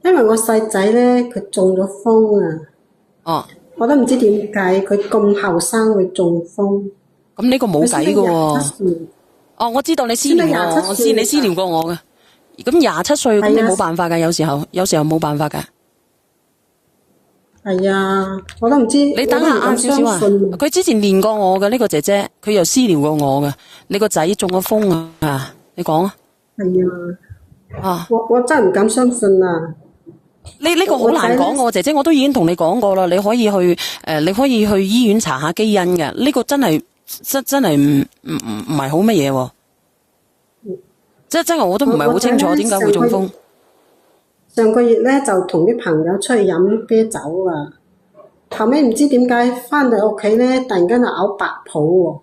因為我細仔咧佢中咗風啊，哦，我都唔知點解佢咁後生會中風。咁呢個冇計噶喎。佢先得27歲，哦，我知道你私聊過我，先得27歲你私聊過我嘅。咁27歲，咁你係啊冇辦法噶，有時候冇辦法噶。係啊，我都唔知。你等下啱少少啊！佢之前練過我嘅呢個姐姐，佢又私聊過我嘅。你個仔中咗風啊！你講啊！係啊，啊，我真係唔敢相信啊！呢個好難講喎，姐姐我都已經同你講過啦，你可以去醫院查下基因嘅。呢個真係唔係好乜嘢喎。真係我都唔係好清楚點解會中風。上個月咧就同啲朋友出去飲啤酒啊，後尾唔知點解翻到屋企咧，突然間就嘔白泡喎，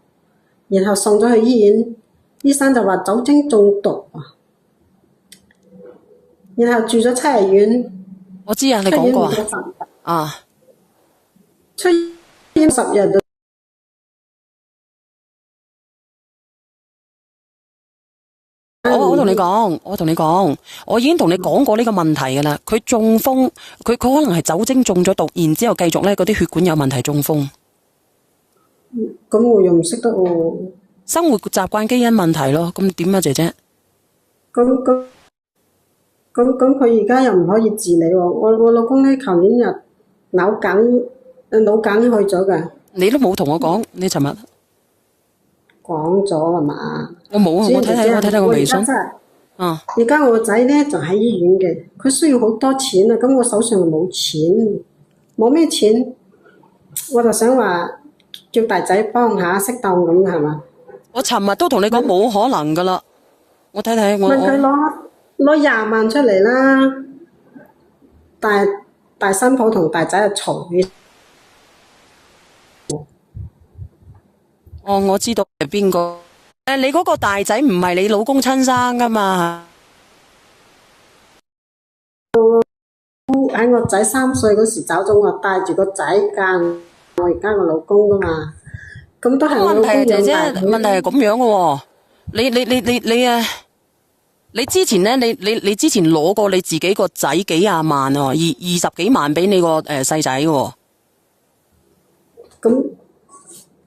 然後送咗去醫院，醫生就話酒精中毒啊，然後住咗7日院。我知啊，你講過啊。出院10日。我同你講，我已經同你講過呢個問題噶啦。佢中風，佢可能係酒精中咗毒，然之後繼續咧嗰啲血管有問題中風。咁我又唔識得喎。生活習慣基因問題咯，咁點啊，姐姐？咁佢而家又唔可以自理喎。我老公咧，舊年日腦梗去咗㗎。你都冇同我講，你尋日講咗係嘛？我冇啊，我睇睇個微信。而家我個仔咧就喺醫院嘅，佢需要好多錢啊，咁我手上冇錢，冇咩錢，我就想話叫大仔幫下，適當咁係嘛？我尋日都同你講冇可能噶啦，我睇睇我。問佢攞20萬出嚟啦，大新抱同大仔就嘈。哦，我知道係邊個。你嗰個大仔唔係你老公親生噶嘛？喺我仔3歲嗰時走咗，我帶住個仔嫁我而家個老公噶嘛。咁都係我老公養大佢。姐姐，問題係咁樣嘅喎。你之前咧，你之前攞過你自己個仔幾廿萬喎，20幾萬俾你個細仔喎。咁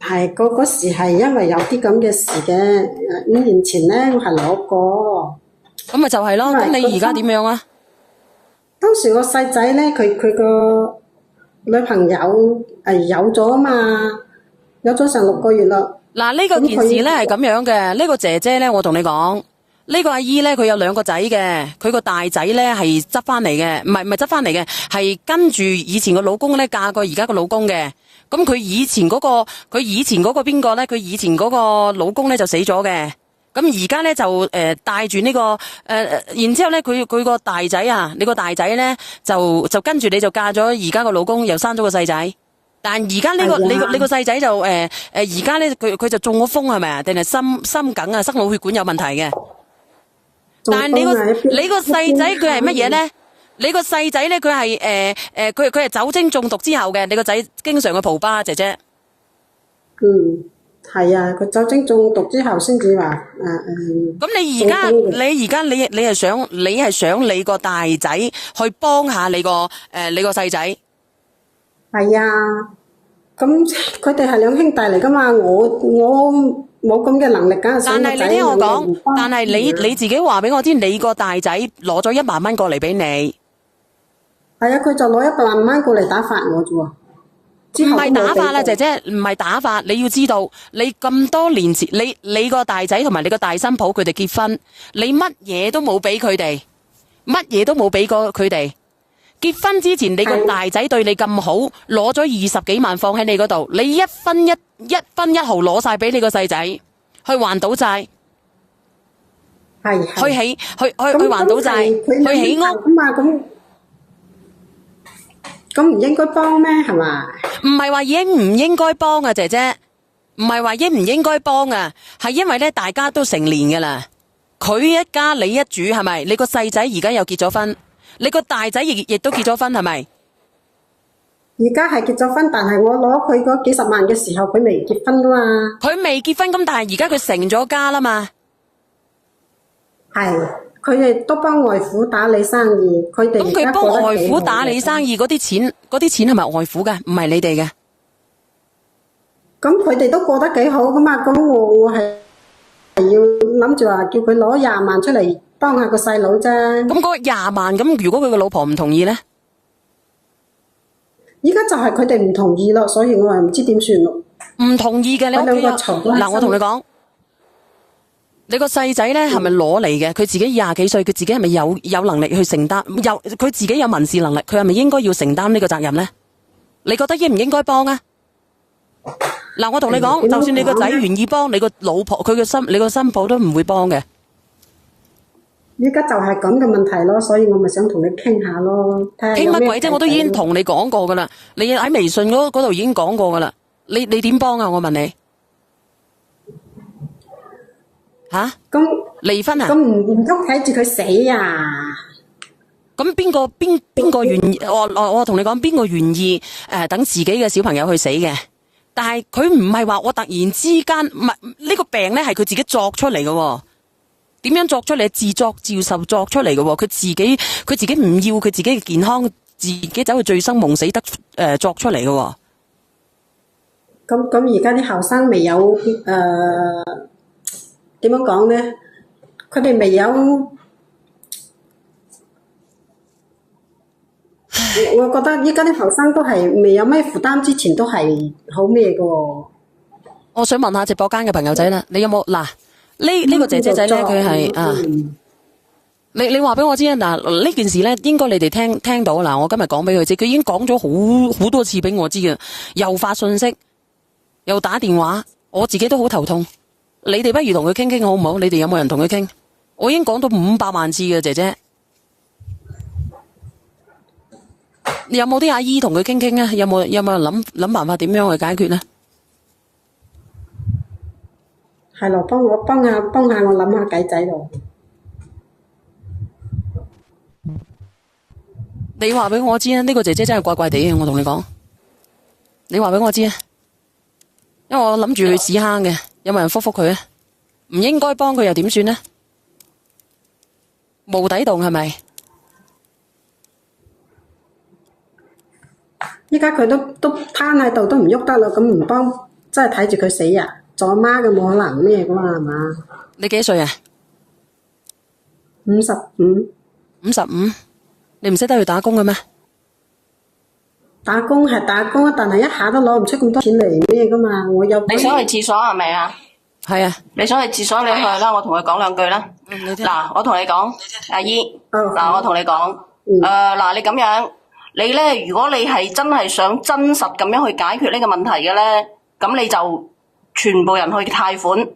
係嗰時係因為有啲咁嘅事嘅，5年前咧我係攞過。咁咪就係咯，咁你而家點樣啊？當時我細仔咧，佢個女朋友有咗啊嘛，有咗成6個月啦。嗱，呢個件事咧係咁樣嘅，呢個姐姐咧，我同你講，呢個阿姨咧，佢有2個仔嘅，佢個大仔咧係執翻嚟嘅，唔係執翻嚟嘅，係跟住以前個老公咧嫁過而家個老公嘅。咁佢以前嗰個邊個咧？佢以前嗰個老公咧就死咗嘅。咁而家咧就帶住呢個然之後咧佢個大仔啊，你個大仔咧就跟住你就嫁咗而家個老公，又生咗個細仔。但而家呢個你個細仔就而家咧佢就中咗風係咪啊？定係心梗啊，心腦血管有問題嘅。但係你個細仔佢係乜嘢咧？你個細仔咧佢係佢係酒精中毒之後嘅。你個仔經常去蒲吧，姐姐。係啊，佢酒精中毒之後先至話咁你而家你係想你個大仔去幫下你個細仔？係啊，咁佢哋係2兄弟嚟噶嘛，我冇咁嘅能力，梗係想個仔。但係你聽我講，但係你自己話俾我知，你個大仔攞咗1萬蚊過嚟俾你。係啊，佢就攞1萬蚊過嚟打發我啫喎。唔係打發啦，姐姐，唔係打發。你要知道，你咁多年前，你個大仔同埋你個大新抱佢哋結婚，你乜嘢都冇俾佢哋，乜嘢都冇俾過佢哋。結婚之前，你個大仔對你咁好，攞咗20幾萬放喺你嗰度，你一分一毫攞晒俾你個細仔去還賭債，去還賭債，去起屋嘛咁唔應該幫咩？係嘛？唔係話應唔應該幫啊，姐姐，唔係話應唔應該幫啊，係因為咧大家都成年噶啦，佢一家你一主係咪？你個細仔而家又結咗婚，你個大仔亦都結咗婚係咪？而家係結咗婚，但係我攞佢嗰幾十萬嘅時候，佢未結婚噶嘛。佢未結婚咁，但係而家佢成咗家啦嘛。係，佢哋都幫外父打理生意，佢哋咁佢幫外父打理生意嗰啲錢係咪外父嘅？唔係你哋嘅。咁佢哋都過得幾好噶嘛？咁我係要諗住話叫佢攞20萬出嚟幫下個細佬啫。咁嗰20萬，咁如果佢個老婆唔同意咧？依家就係佢哋唔同意咯，所以我話唔知點算咯。唔同意嘅，你屋企有嗱，我同你講，你個細仔咧係咪攞嚟嘅？佢自己20幾歲，佢自己係咪有能力去承擔？佢自己有民事能力，佢係咪應該要承擔呢個責任咧？你覺得應唔應該幫啊？嗱，我同你講，就算你個仔願意幫，你個老婆你個新抱都唔會幫嘅。依家就係咁嘅問題咯，所以我咪想同你傾下咯。傾乜鬼啫？我都已經同你講過噶啦，你喺微信嗰度已經講過噶啦。你點幫啊？我問你，吓？咁離婚啊？咁唔通睇住佢死啊？咁邊個願意？我同你講，邊個願意等自己嘅小朋友去死嘅？但係佢唔係話我突然之間，唔係呢個病咧係佢自己作出嚟嘅。點樣作出嚟？自作自受作出嚟嘅。佢自己唔要佢自己嘅健康，自己走去醉生夢死得作出嚟嘅。咁而家啲後生未有點樣講咧？佢哋未有，我覺得依家啲後生都係未有咩負擔之前都係好咩嘅。我想問下直播間嘅朋友仔啦，你有冇嗱呢個姐姐仔咧？佢係啊，你話俾我知啊！嗱，呢件事咧，應該你哋聽到嗱，我今日講俾佢知，佢已經講咗好多次俾我知嘅，又發信息，又打電話，我自己都好頭痛。你哋不如同佢傾傾好唔好？你哋有冇人同佢傾？我已經講到500萬次嘅姐姐，你有冇啲阿姨同佢傾傾啊？有冇人諗辦法點樣去解決呢？係咯，幫下我諗下計仔咯。你話俾我知啊！呢個姐姐真係怪怪地嘅，我同你講。你話俾我知啊，因為我諗住去屎坑嘅，有冇人覆佢啊？唔應該幫佢又點算呢？無底洞係咪？依家佢都攤喺度都唔喐得啦，咁唔幫，真係睇住佢死啊！做阿媽嘅冇可能咩噶嘛，係嘛？你幾歲啊？55。55，你唔識得去打工嘅咩？打工係打工，但係一下都攞唔出咁多錢嚟咩噶嘛？你想去廁所係咪啊？係啊。你想去廁所你去啦，我同佢講兩句啦。嗱，我同你講，阿姨，嗱，我同你講，嗱，你咁樣，你咧，如果你係真係想真實咁樣去解決呢個問題嘅咧，咁你就全部人去貸款，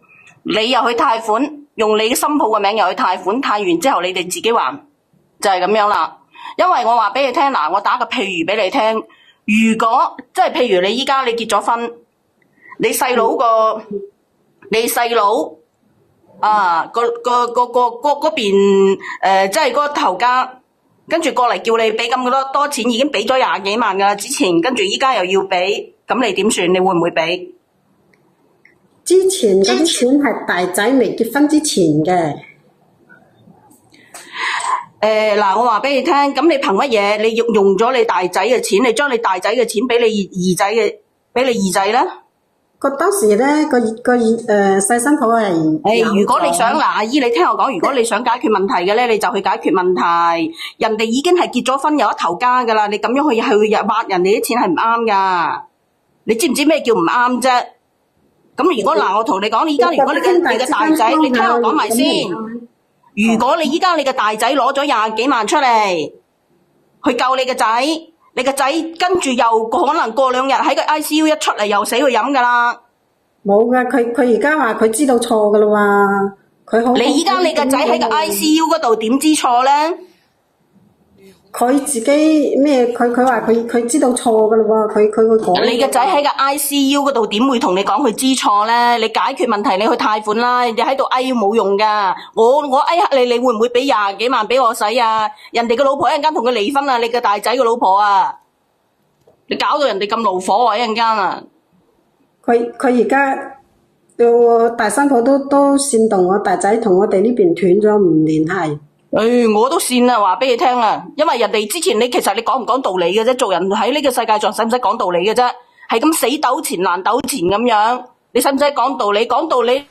你又去貸款，用你嘅新抱嘅名又去貸款，貸完之後你哋自己還，就係咁樣啦。因為我話俾你聽，嗱，我打個譬如俾你聽，如果即係譬如你依家你結咗婚，你細佬啊嗰邊即係嗰個頭家，跟住過嚟叫你俾咁多錢，已經俾咗20幾萬噶啦，之前跟住依家又要俾，咁你點算？你會唔會俾？之前嗰啲錢係大仔未結婚之前嘅。嗱，我話俾你聽，咁你憑乜嘢？你用咗你大仔嘅錢，你將你大仔嘅錢俾你二仔咧？當時咧個細新抱係。如果你想嗱，阿姨你聽我講，如果你想解決問題嘅咧，你就去解決問題。人哋已經係結咗婚有一頭家噶啦，你咁樣去挖人哋啲錢係唔啱噶。你知唔知咩叫唔啱啫？咁如果嗱，我同你講，而家如果你嘅大仔，你聽我講埋先。如果你依家你嘅大仔攞咗20幾萬出嚟去救你嘅仔，你嘅仔跟住又可能過2日喺個 ICU 一出嚟又死去飲噶啦。冇噶，佢而家話佢知道錯噶啦喎，佢好。你依家你嘅仔喺個 ICU 嗰度點知錯咧？佢自己咩？佢話佢知道錯噶啦喎，佢會講。你嘅仔喺個 ICU 嗰度點會同你講佢知錯咧？你解決問題你去貸款啦，你喺度哀冇用噶。我哀嚇你，你會唔會俾20幾萬俾我使啊？人哋個老婆一陣間同佢離婚啊！你嘅大仔個老婆啊，你搞到人哋咁怒火啊！一陣間啊，佢而家大新抱都煽動我大仔同我哋呢邊斷咗唔聯繫。我都算啦，話俾你聽啊，因為人哋之前其實你講唔講道理嘅啫，做人喺呢個世界上使唔使講道理嘅啫？係咁死糾纏爛糾纏咁樣，你使唔使講道理？講道理，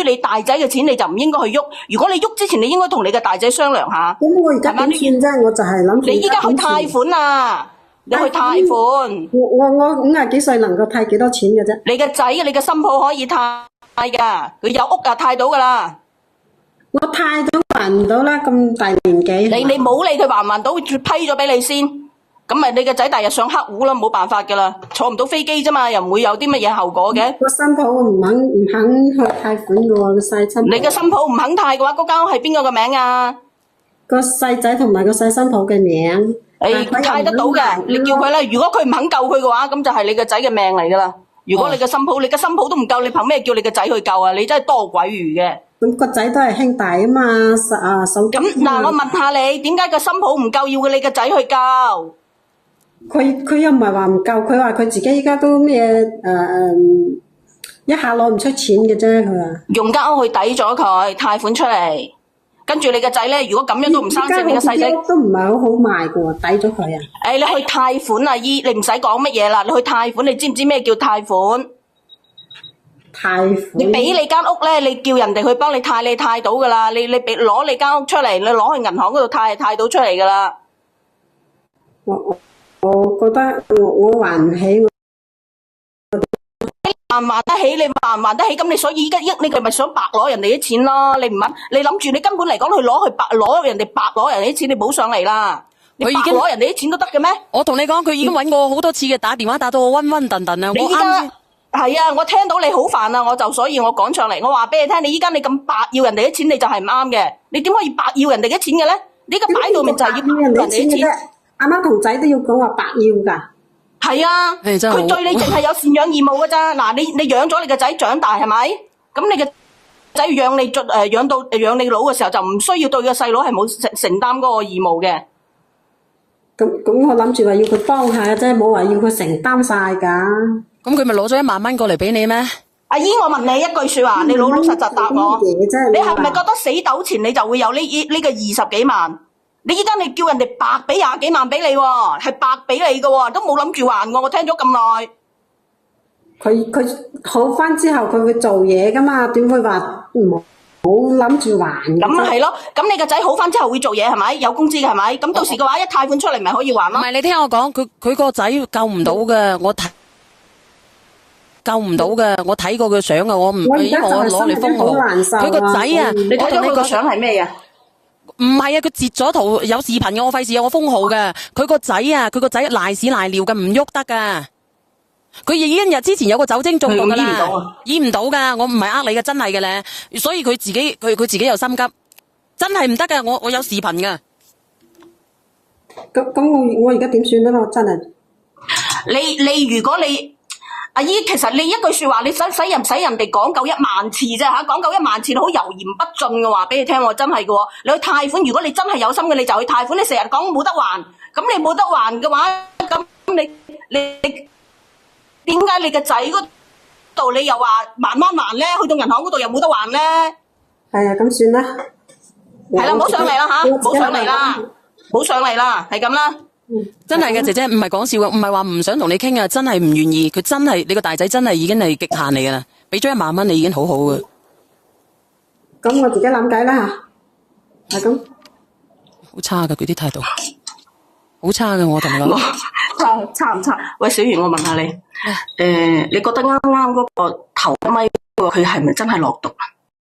你大仔嘅錢你就唔應該去喐。如果你喐之前，你應該同你嘅大仔商量下。咁我而家點算啫？我就係諗住。你依家去貸款啊！你去貸款。我50幾歲能夠貸幾多錢嘅啫？你嘅仔、你嘅新抱可以貸噶，佢有屋啊貸到噶啦。我貸都還唔到啦，咁大年紀。你冇理佢還唔還到，批咗俾你先。咁咪你個仔第日上黑戶啦，冇辦法噶啦，坐唔到飛機啫嘛，又唔會有啲乜嘢後果嘅。個新抱唔肯去貸款嘅喎，個細新抱。你個新抱唔肯貸嘅話，嗰間屋係邊個嘅名啊？個細仔同埋個細新抱嘅名。貸得到嘅，你叫佢啦。如果佢唔肯救佢嘅話，咁就係你個仔嘅命嚟噶啦。如果你個新抱，你個新抱都唔救，你憑咩叫你個仔去救啊？你真係多鬼餘嘅。咁個仔都係兄弟啊嘛，咁嗱，我問下你，點解個新抱唔夠要你個仔去救？佢又唔係話唔夠，佢話佢自己依家都咩一下攞唔出錢嘅啫，佢話用間屋去抵咗佢，貸款出嚟，跟住你個仔咧，如果咁樣都唔生性，你個細仔都唔係好賣嘅喎，抵咗佢啊！你去貸款啊，姨，你唔使講乜嘢啦，你去貸款，你知唔知咩叫貸款？貸款，你俾你間屋咧，你叫人哋去幫你貸，你貸到噶啦。你俾攞你間屋出嚟，你攞去銀行嗰度貸，係貸到出嚟噶啦。我覺得我還唔起，還唔還得起？你還唔還得起？咁你所以依家你咪想白攞人哋啲錢咯？你唔肯，你諗住你根本嚟講去攞人哋白攞人哋啲錢，你唔好上嚟啦。你白攞人哋啲錢都得嘅咩？我同你講，佢已經揾過好多次嘅，打電話打到我暈暈頓頓啊！你依家係啊，我聽到你好煩啊，所以我講上嚟，我話俾你聽，你依家你咁白要人哋啲錢，你就係唔啱嘅。你點可以白要人哋啲錢嘅咧？你而家擺到明就係要人哋啲錢。阿媽同仔都要講話白要噶。係啊，佢對你淨係有贍養義務噶咋。嗱，你養咗你個仔長大係咪？咁你個仔養你養你老嘅時候，就唔需要對個細佬係冇承擔嗰個義務嘅。咁我諗住話要佢幫下啫，冇話要佢承擔晒噶。咁佢咪攞咗1萬蚊過嚟俾你咩？阿姨，我問你一句說話，你老老實實答我。你係咪覺得死糾纏你就會有呢個20幾萬？你依家你叫人哋白俾20幾萬俾你喎，係白俾你噶喎，都冇諗住還喎。我聽咗咁耐。佢好翻之後，佢會做嘢噶嘛？點會話冇諗住還？咁咪係咯。咁你個仔好翻之後會做嘢係咪？有工資嘅係咪？咁到時嘅話，一貸款出嚟咪可以還咯。唔係，你聽我講，佢個仔救唔到嘅，我睇。救唔到嘅，我睇過佢相啊，我唔，因為我攞嚟封號。佢個仔啊，你睇咗佢個相係咩啊？唔係啊，佢截咗圖有視頻嘅，我費事有我封號嘅。佢個仔啊，佢個仔賴屎賴尿嘅，唔喐得噶。佢已經日之前有個酒精中毒噶啦，醫唔到噶。我唔係呃你嘅，真係嘅咧。所以佢自己又心急，真係唔得噶。我有視頻噶。咁我而家點算咧？我真係你如果你。阿姨，其實你一句說話，你使人哋講夠1萬次啫吓，講夠1萬次，你好油鹽不進嘅話俾你聽，我真係嘅。你去貸款，如果你真係有心嘅，你就去貸款。你成日講冇得還，咁你冇得還嘅話，咁你點解你個仔嗰度你又話慢慢還咧？去到銀行嗰度又冇得還咧？係啊，咁算啦。係啦，唔好上嚟啦吓，唔好上嚟啦，唔好上嚟啦，係咁啦。真係嘅，姐姐唔係講笑嘅，唔係話唔想同你傾啊，真係唔願意。佢真係你個大仔真係已經係極限嚟噶啦，俾咗1萬蚊你已經好好嘅。咁我自己諗計啦吓，係咁。好差噶佢啲態度，好差嘅我同你講。差唔差？喂，小袁，我問下你，你覺得啱啱嗰個頭咪佢係咪真係落毒啊？